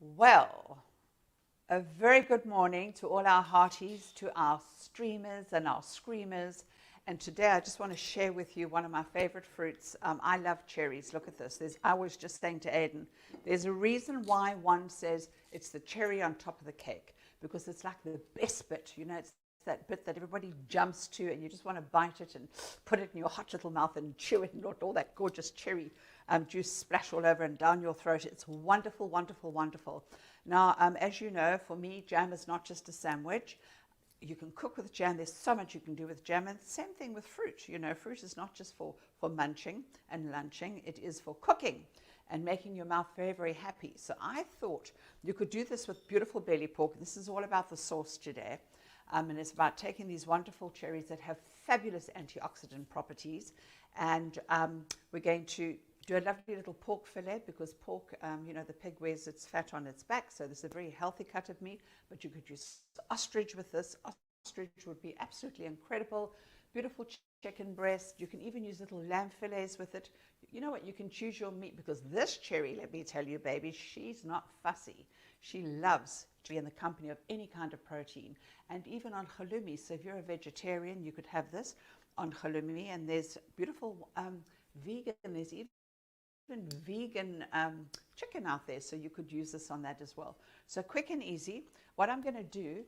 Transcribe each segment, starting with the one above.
Well, a very good morning to all our hearties, to our streamers and our screamers. And today I just want to share with you one of my favorite fruits. I love cherries. Look at this. I was just saying to Aiden, there's a reason why one says it's the cherry on top of the cake, because it's like the best bit. You know, it's that bit that everybody jumps to and you just want to bite it and put it in your hot little mouth and chew it and let all that gorgeous cherry juice splash all over and down your throat. It's wonderful, wonderful, wonderful. Now, as you know, for me, jam is not just a sandwich. You can cook with jam. There's so much you can do with jam. And same thing with fruit. You know, fruit is not just for munching and lunching. It is for cooking and making your mouth very, very happy. So I thought you could do this with beautiful belly pork. This is all about the sauce today. And it's about taking these wonderful cherries that have fabulous antioxidant properties. And we're going to do a lovely little pork fillet, because pork, you know, the pig wears its fat on its back, so this is a very healthy cut of meat. But you could use ostrich with this. Ostrich would be absolutely incredible. Beautiful chicken breast. You can even use little lamb fillets with it. You know what? You can choose your meat, because this cherry, let me tell you, baby, she's not fussy. She loves to be in the company of any kind of protein, and even on halloumi. So if you're a vegetarian, you could have this on halloumi. And there's beautiful vegan. There's even vegan chicken out there, so you could use this on that as well. So quick and easy. What I'm going to do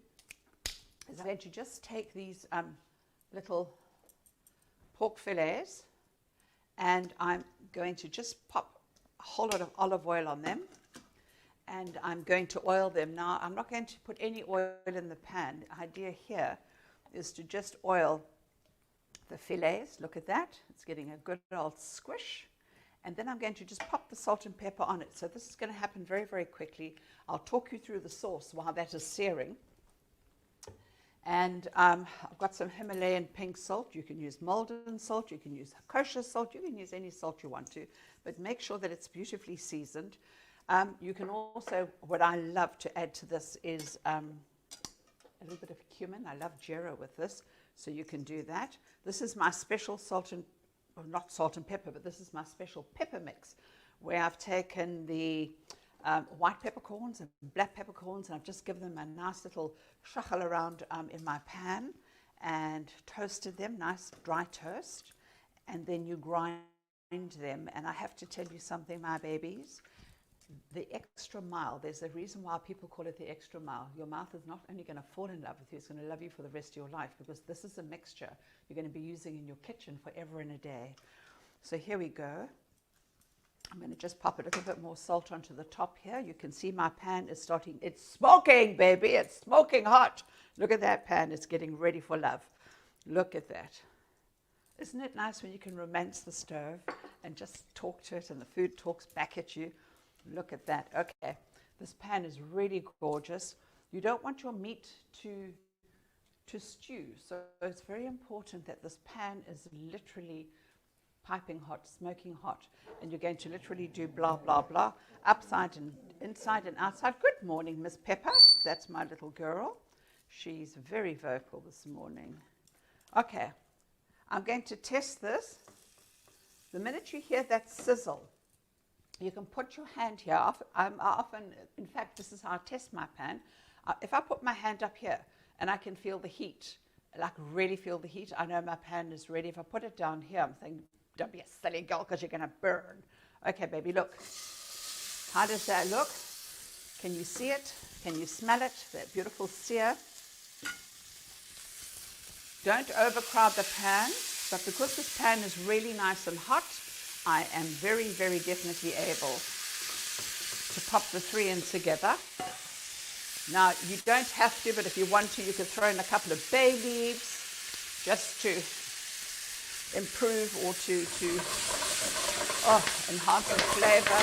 is I'm going to just take these little pork fillets, and I'm going to just pop a whole lot of olive oil on them, and I'm going to oil them. Now, I'm not going to put any oil in the pan. The idea here is to just oil the fillets. Look at that. It's getting a good old squish. And then I'm going to just pop the salt and pepper on it. So this is going to happen very, very quickly. I'll talk you through the sauce while that is searing. And I've got some Himalayan pink salt. You can use Maldon salt. You can use kosher salt. You can use any salt you want to. But make sure that it's beautifully seasoned. You can also, what I love to add to this is a little bit of cumin. I love Jera with this. So you can do that. This is my special salt and not salt and pepper, but this is my special pepper mix, where I've taken the white peppercorns and black peppercorns, and I've just given them a nice little shuffle around in my pan and toasted them, nice dry toast, and then you grind them. And I have to tell you something, my babies, the extra mile, there's a reason why people call it the extra mile. Your mouth is not only going to fall in love with you, it's going to love you for the rest of your life, because this is a mixture you're going to be using in your kitchen forever and a day. So here we go. I'm going to just pop a little bit more salt onto the top here. You can see my pan is starting, it's smoking, baby, it's smoking hot. Look at that pan, it's getting ready for love. Look at that. Isn't it nice when you can romance the stove and just talk to it and the food talks back at you? Look at that. Okay, this pan is really gorgeous. You don't want your meat to stew, so it's very important that this pan is literally piping hot, smoking hot, and you're going to literally do blah, blah, blah, upside and inside and outside. Good morning, Miss Pepper. That's my little girl. She's very vocal this morning. Okay, I'm going to test this. The minute you hear that sizzle, you can put your hand here. I often, in fact, this is how I test my pan. If I put my hand up here and I can feel the heat, like really feel the heat, I know my pan is ready. If I put it down here, I'm thinking, don't be a silly girl, because you're going to burn. Okay, baby, look. How does that look? Can you see it? Can you smell it? That beautiful sear. Don't overcrowd the pan, but because this pan is really nice and hot, I am very, very definitely able to pop the three in together. Now, you don't have to, but if you want to, you could throw in a couple of bay leaves just to improve or to enhance the flavor.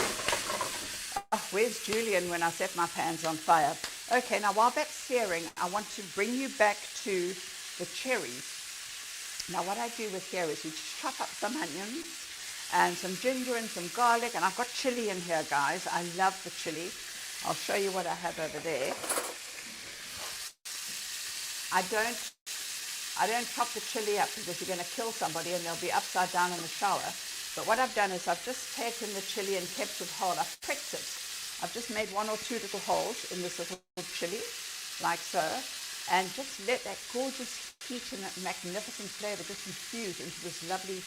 Oh, where's Julian when I set my pans on fire? Okay, now while that's searing, I want to bring you back to the cherries. Now, what I do with here is you chop up some onions and some ginger and some garlic, and I've got chili in here, guys. I love the chili. I'll show you what I have over there. I don't chop the chili up, because you're going to kill somebody and they'll be upside down in the shower. But what I've done is I've just taken the chili and kept it whole. I've pricked it I've just made 1 or 2 little holes in this little chili, like so, and just let that gorgeous heat and that magnificent flavor just infuse into this lovely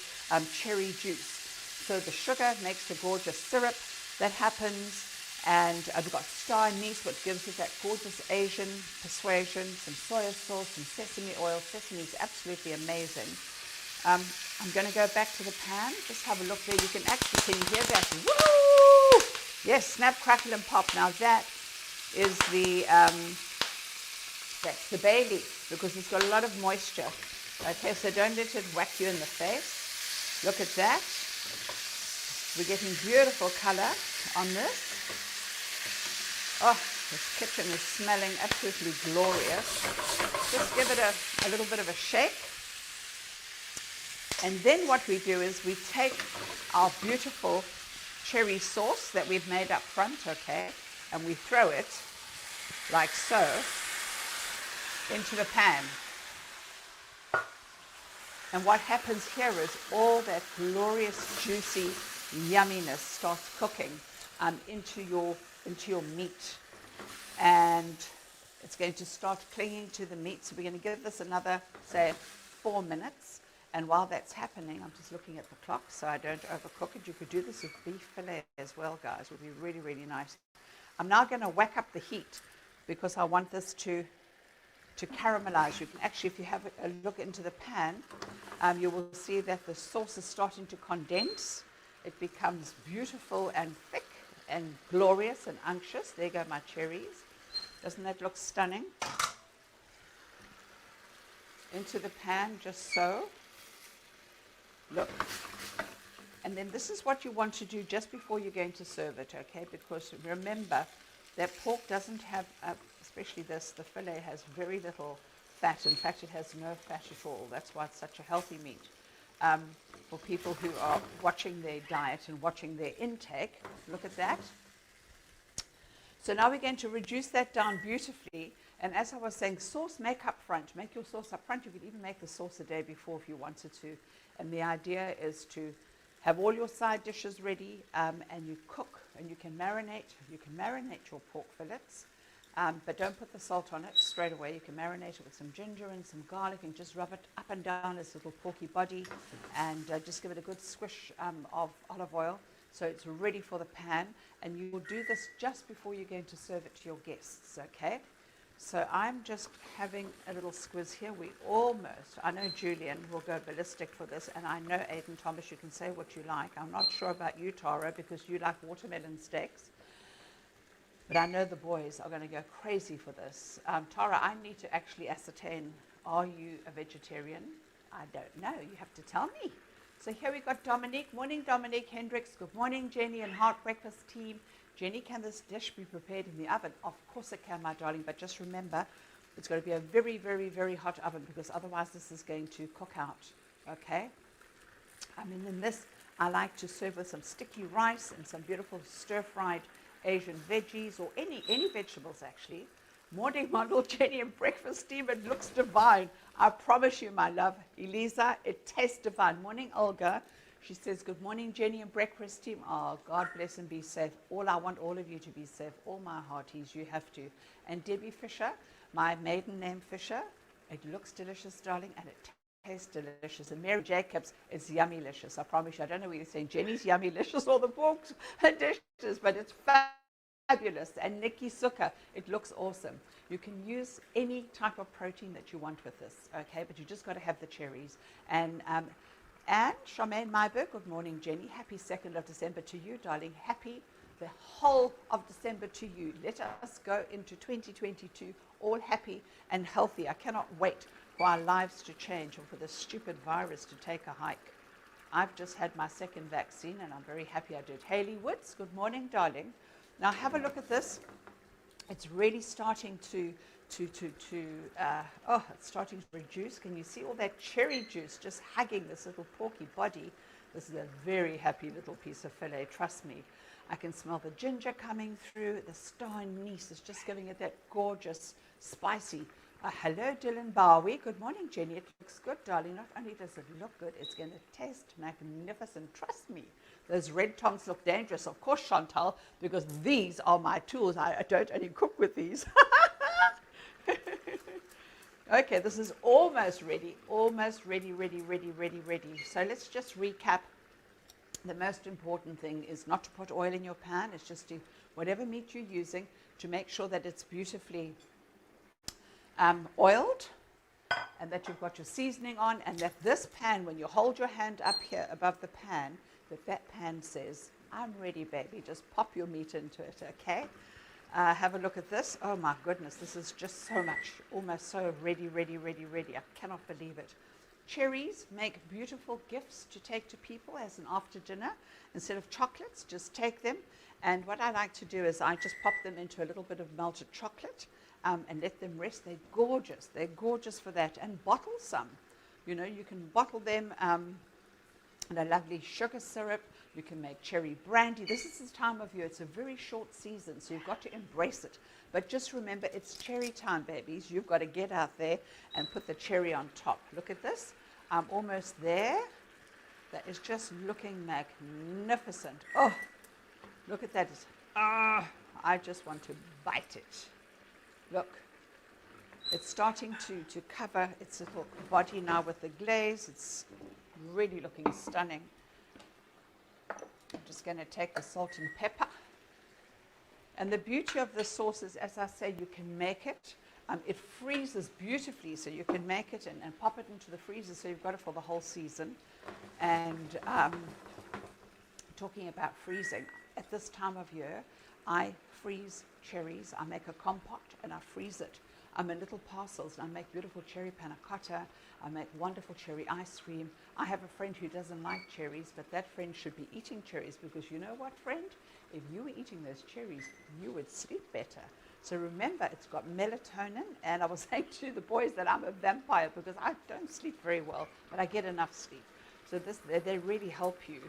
cherry juice. So the sugar makes the gorgeous syrup that happens, and we've got star anise, which gives it that gorgeous Asian persuasion, some soy sauce, some sesame oil. Sesame is absolutely amazing. I'm going to go back to the pan. Just have a look there. You can actually, can you hear that? Woo! Yes, snap, crackle, and pop. Now that is that's the bay leaf, because it's got a lot of moisture. Okay, so don't let it whack you in the face. Look at that. We're getting beautiful color on this. Oh, this kitchen is smelling absolutely glorious. Just give it a little bit of a shake. And then what we do is we take our beautiful cherry sauce that we've made up front, okay, and we throw it like so into the pan. And what happens here is all that glorious, juicy yumminess starts cooking into your meat, and it's going to start clinging to the meat. So we're going to give this another, say, 4 minutes. And while that's happening, I'm just looking at the clock so I don't overcook it. You could do this with beef fillet as well, guys. It would be really, really nice. I'm now going to whack up the heat because I want this to caramelize. You can actually, if you have a look into the pan, you will see that the sauce is starting to condense. It becomes beautiful and thick and glorious and unctuous. There go my cherries. Doesn't that look stunning? Into the pan, just so. Look. And then this is what you want to do just before you're going to serve it, okay? Because remember that pork doesn't have, especially this, the fillet has very little fat. In fact, it has no fat at all. That's why it's such a healthy meat. For people who are watching their diet and watching their intake, look at that. So now we're going to reduce that down beautifully. And as I was saying, sauce make up front. Make your sauce up front. You could even make the sauce a day before if you wanted to. And the idea is to have all your side dishes ready, and you cook, and you can marinate. You can marinate your pork fillets, but don't put the salt on it straight away. You can marinate it with some ginger and some garlic and just rub it up and down its little porky body, and just give it a good squish of olive oil so it's ready for the pan. And you will do this just before you're going to serve it to your guests, okay? So I'm just having a little squiz here. We almost, I know Julian will go ballistic for this, and I know Aidan Thomas, you can say what you like. I'm not sure about you, Tara, because you like watermelon steaks. But I know the boys are going to go crazy for this. Tara, I need to actually ascertain, are you a vegetarian? I don't know. You have to tell me. So here we've got Dominique. Morning, Dominique Hendricks. Good morning, Jenny and Heart Breakfast team. Jenny, can this dish be prepared in the oven? Of course it can, my darling, but just remember, it's going to be a very, very, very hot oven, because otherwise this is going to cook out, okay? I mean, in this, I like to serve with some sticky rice and some beautiful stir-fried Asian veggies, or any vegetables, actually. Morning, model Jenny and breakfast team, it looks divine. I promise you, my love. Elisa, it tastes divine. Morning, Olga. She says, good morning, Jenny and breakfast team. Oh, God bless and be safe. I want all of you to be safe. All my hearties, you have to. And Debbie Fisher, my maiden name Fisher, it looks delicious, darling, and it tastes delicious. And Mary Jacobs, it's yummy-licious. I promise you. I don't know whether you're saying Jenny's yummy-licious or the pork's dishes, but it's fabulous. And Nikki Suka, it looks awesome. You can use any type of protein that you want with this, okay? But you just got to have the cherries. And Charmaine Myberg, good morning, Jenny. Happy 2nd of December to you, darling. Happy the whole of December to you. Let us go into 2022 all happy and healthy. I cannot wait for our lives to change and for this stupid virus to take a hike. I've just had my 2nd vaccine, and I'm very happy I did. Haley Woods, good morning, darling. Now have a look at this. It's really starting it's starting to reduce. Can you see all that cherry juice just hugging this little porky body? This is a very happy little piece of filet, trust me. I can smell the ginger coming through. The star anise is just giving it that gorgeous, spicy Hello, Dylan Bowie. Good morning, Jenny. It looks good, darling. Not only does it look good, it's going to taste magnificent. Trust me. Those red tongs look dangerous, of course, Chantal, because these are my tools. I don't only cook with these. Okay, this is almost ready. Almost ready, ready, ready, ready, ready. So let's just recap. The most important thing is not to put oil in your pan. It's just to, whatever meat you're using, to make sure that it's beautifully oiled, and that you've got your seasoning on, and that this pan, when you hold your hand up here above the pan, that pan says, I'm ready, baby. Just pop your meat into it, okay? Have a look at this. Oh my goodness, this is just so much, almost so ready, ready, ready, ready. I cannot believe it. Cherries make beautiful gifts to take to people as an after dinner. Instead of chocolates, just take them. And what I like to do is I just pop them into a little bit of melted chocolate and let them rest. They're gorgeous. They're gorgeous for that. And bottle some. You know, you can bottle them in a lovely sugar syrup. You can make cherry brandy. This is the time of year. It's a very short season, so you've got to embrace it. But just remember, it's cherry time, babies. You've got to get out there and put the cherry on top. Look at this. I'm almost there. That is just looking magnificent. Oh, look at that. I just want to bite it. Look, it's starting to cover its little body now with the glaze. It's really looking stunning. I'm just going to take the salt and pepper. And the beauty of the sauce is, as I say, you can make it. It freezes beautifully, so you can make it and pop it into the freezer, so you've got it for the whole season. And talking about freezing, at this time of year, I freeze cherries. I make a compote and I freeze it. In little parcels, and I make beautiful cherry panna cotta. I make wonderful cherry ice cream. I have a friend who doesn't like cherries, but that friend should be eating cherries, because you know what, friend? If you were eating those cherries, you would sleep better. So remember, it's got melatonin, and I was saying to the boys that I'm a vampire because I don't sleep very well, but I get enough sleep. So they really help you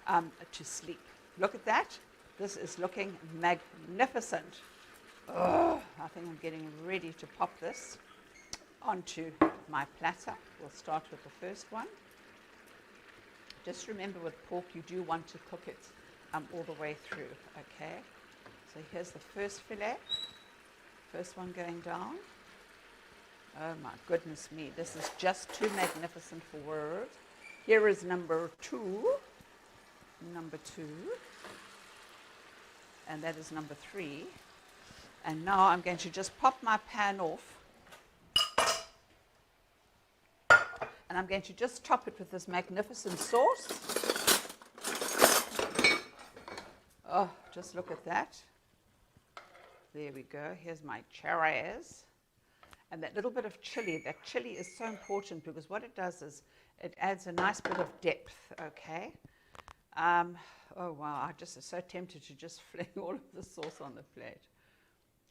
to sleep. Look at that. This is looking magnificent. Oh, I think I'm getting ready to pop this onto my platter. We'll start with the first one. Just remember, with pork, you do want to cook it all the way through, okay? So here's the first fillet. First one going down. Oh my goodness me, this is just too magnificent for words. Here is number two. Number two. And that is number three. And now I'm going to just pop my pan off. And I'm going to just top it with this magnificent sauce. Oh, just look at that. There we go. Here's my cherries. And that little bit of chili. That chili is so important, because what it does is it adds a nice bit of depth, okay? Oh, wow. I just am so tempted to just fling all of the sauce on the plate.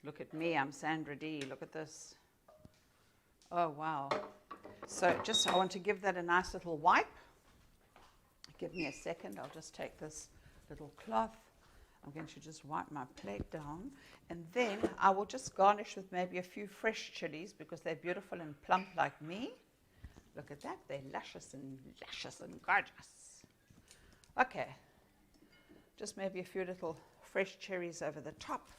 Look at me. I'm Sandra D. Look at this. Oh, wow. So I want to give that a nice little wipe. Give me a second. I'll just take this little cloth. I'm going to just wipe my plate down, and then I will just garnish with maybe a few fresh chilies, because they're beautiful and plump like me. Look at that. They're luscious and gorgeous. Okay. Just maybe a few little fresh cherries over the top,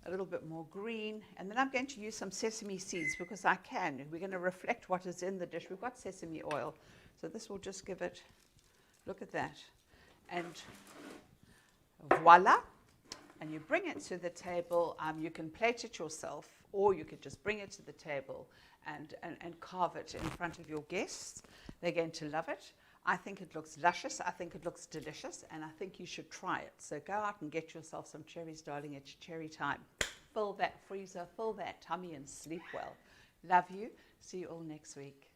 a little bit more green, and then I'm going to use some sesame seeds, because I can. We're going to reflect what is in the dish. We've got sesame oil, so this will just give it, look at that, and voila. And you bring it to the table. You can plate it yourself, or you could just bring it to the table and carve it in front of your guests. They're going to love it. I think it looks luscious. I think it looks delicious, and I think you should try it. So go out and get yourself some cherries, darling. It's cherry time. Fill that freezer, fill that tummy, and sleep well. Love you. See you all next week.